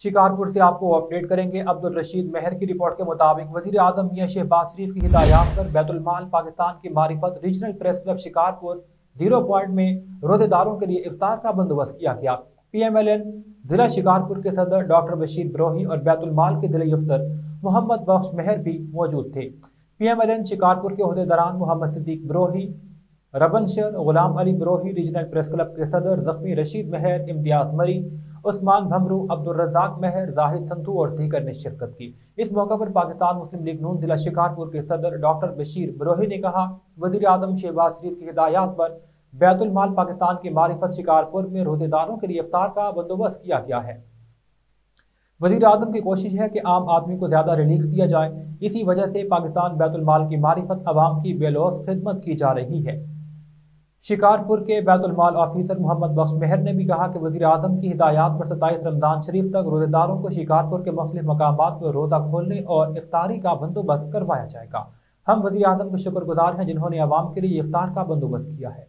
शिकारपुर से आपको अपडेट करेंगे। अब्दुल रशीद मेहर की रिपोर्ट के मुताबिक वजीर आजम मियां शहबाज शरीफ की हिदायत पर बैतुल माल पाकिस्तान की मारिफत regional press club Shikarpur 0 point में रोजेदारों के लिए इफ्तार का बंदोबस्त किया गया। PMLN जिला शिकारपुर के सदर डॉक्टर बशीर ब्रोही और बैतुल माल के जिले अफसर मोहम्मद बख्श मेहर भी मौजूद थे। PMLN शिकारपुर के ओहदेदारान मोहम्मद सिद्दीक ब्रोही, रबनशर, Ghulam Ali Brohi, regional press club के सदर जख्मी रशीद मेहर, इम्तियाज मरी, उस्मान भमरू, अब्दुल रज़ाक मेहर, जाहिद संतू और दीगर ने शिरकत की। इस मौके पर पाकिस्तान मुस्लिम लीग नून जिला शिकारपुर के सदर डॉक्टर बशीर ब्रोही ने कहा, वज़ीर आज़म शहबाज शरीफ की हिदायत पर बैतुल माल पाकिस्तान की मारिफत शिकारपुर में रोजेदारों के लिए इफ्तार का बंदोबस्त किया गया है। वज़ीर आज़म की कोशिश है कि आम आदमी को ज़्यादा रिलीफ दिया जाए। इसी वजह से पाकिस्तान बैतुल माल की मारिफत अवाम की बेलौस खिदमत की जा रही है। शिकारपुर के बैतुल माल ऑफिसर मोहम्मद बख्श मेहर ने भी कहा कि वज़ीर आज़म की हिदायत पर 27 रमज़ान शरीफ तक रोजेदारों को शिकारपुर के मुख्तलिफ मकामात पर रोज़ा खोलने और इफ्तारी का बंदोबस्त करवाया जाएगा। हम वज़ीर आज़म के शुक्रगुजार हैं जिन्होंने अवाम के लिए इफ्तार का बंदोबस्त किया है।